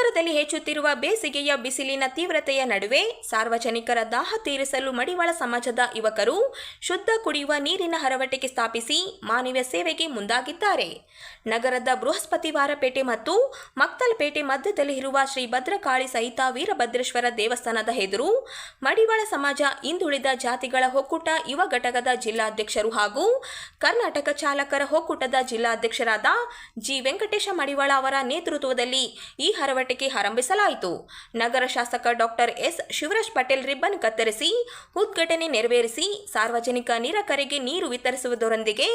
ನಗರದಲ್ಲಿ ಹೆಚ್ಚುತ್ತಿರುವ ಬೇಸಿಗೆಯ ಬಿಸಿಲಿನ ತೀವ್ರತೆಯ ನಡುವೆ ಸಾರ್ವಜನಿಕರ ದಾಹ ತೀರಿಸಲು ಮಡಿವಾಳ ಸಮಾಜದ ಯುವಕರು ಶುದ್ಧ ಕುಡಿಯುವ ನೀರಿನ ಹರವಟಿಕೆ ಸ್ಥಾಪಿಸಿ ಮಾನವೀಯ ಸೇವೆಗೆ ಮುಂದಾಗಿದ್ದಾರೆ. ನಗರದ ಬೃಹಸ್ಪತಿವಾರಪೇಟೆ ಮತ್ತು ಮಕ್ತಲ್ಪೇಟೆ ಮಧ್ಯದಲ್ಲಿ ಇರುವ ಶ್ರೀ ಭದ್ರಕಾಳಿ ಸಹಿತ ವೀರಭದ್ರೇಶ್ವರ ದೇವಸ್ಥಾನದ ಎದುರು ಮಡಿವಾಳ ಸಮಾಜ ಹಿಂದುಳಿದ ಜಾತಿಗಳ ಒಕ್ಕೂಟ ಯುವ ಘಟಕದ ಜಿಲ್ಲಾಧ್ಯಕ್ಷರು ಹಾಗೂ ಕರ್ನಾಟಕ ಚಾಲಕರ ಒಕ್ಕೂಟದ ಜಿಲ್ಲಾಧ್ಯಕ್ಷರಾದ ಜಿ ವೆಂಕಟೇಶ ಮಡಿವಾಳ ಅವರ ನೇತೃತ್ವದಲ್ಲಿ ಈ ಹರವಟಿಕೆ ಆರಂಭಿಸಲಾಯಿತು. ನಗರ ಶಾಸಕ doctor S Shivaraj Patel ribbon ಕತ್ತರಿಸಿ ಉದ್ಘಾಟನೆ ನೆರವೇರಿಸಿ ಸಾರ್ವಜನಿಕ ನಿರಾಕರಿಗೆ ನೀರು ವಿತರಿಸುವುದರೊಂದಿಗೆ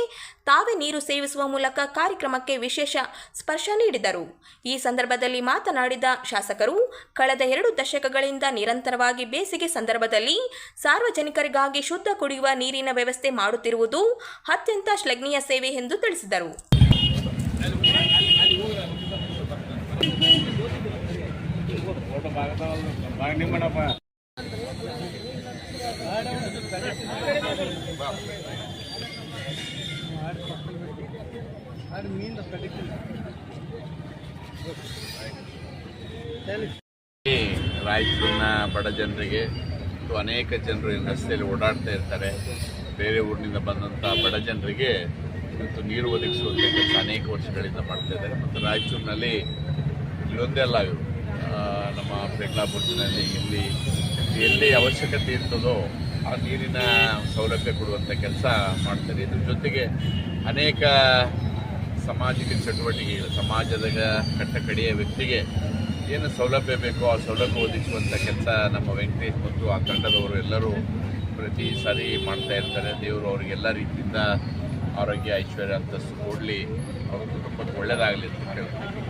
ತಾವೇ ನೀರು ಸೇವಿಸುವ ಮೂಲಕ ಕಾರ್ಯಕ್ರಮಕ್ಕೆ ವಿಶೇಷ ಸ್ಪರ್ಶ ನೀಡಿದರು. ಈ ಸಂದರ್ಭದಲ್ಲಿ ಮಾತನಾಡಿದ ಶಾಸಕರು, ಕಳೆದ 2 ದಶಕಗಳಿಂದ ನಿರಂತರವಾಗಿ ಬೇಸಿಗೆ ಸಂದರ್ಭದಲ್ಲಿ ಸಾರ್ವಜನಿಕರಿಗಾಗಿ ಶುದ್ಧ ಕುಡಿಯುವ ನೀರಿನ ವ್ಯವಸ್ಥೆ ಮಾಡುತ್ತಿರುವುದು ಅತ್ಯಂತ ಶ್ಲಾಘನೀಯ ಸೇವೆ ಎಂದು ತಿಳಿಸಿದರು. ರಾಯಚೂರಿನ ಬಡ ಜನರಿಗೆ ಅನೇಕ ಜನರು ರಸ್ತೆಯಲ್ಲಿ ಓಡಾಡ್ತಾ ಇರ್ತಾರೆ. ಬೇರೆ ಊರಿನಿಂದ ಬಂದಂಥ ಬಡ ಜನರಿಗೆ ಇವತ್ತು ನೀರು ಒದಗಿಸುವಂಥ ಕೆಲಸ ಅನೇಕ ವರ್ಷಗಳಿಂದ ಮಾಡ್ತಾ ಇದ್ದಾರೆ. ಮತ್ತು ರಾಯಚೂರಿನಲ್ಲಿ ಇಲ್ಲೊಂದೇ ಅಲ್ಲ, ಇವರು ನಮ್ಮ ಪೆಗ್ಲಾಬುರ್ಜಿನಲ್ಲಿ ಇಲ್ಲಿ ಎಲ್ಲಿ ಅವಶ್ಯಕತೆ ಇರ್ತದೋ ಆ ನೀರಿನ ಸೌಲಭ್ಯ ಕೊಡುವಂಥ ಕೆಲಸ ಮಾಡ್ತಾರೆ. ಇದ್ರ ಜೊತೆಗೆ ಅನೇಕ ಸಾಮಾಜಿಕ ಚಟುವಟಿಕೆಗಳು, ಸಮಾಜದ ಕಟ್ಟಕಡೆಯ ವ್ಯಕ್ತಿಗೆ ಏನು ಸೌಲಭ್ಯ ಬೇಕೋ ಆ ಸೌಲಭ್ಯ ಒದಗಿಸುವಂಥ ಕೆಲಸ ನಮ್ಮ ವೆಂಕಟೇಶ್ ಮತ್ತು ಆ ತಂಡದವರು ಎಲ್ಲರೂ ಪ್ರತಿ ಸಾರಿ ಮಾಡ್ತಾ ಇರ್ತಾರೆ. ದೇವರು ಅವರಿಗೆಲ್ಲ ರೀತಿಯಿಂದ ಆರೋಗ್ಯ, ಐಶ್ವರ್ಯ, ಅಂತಸ್ತು ಕೊಡಲಿ, ಅವ್ರ ಕುಟುಂಬಕ್ಕೆ ಒಳ್ಳೆಯದಾಗಲಿ ಅಂತ ಹೇಳ್ತೀನಿ.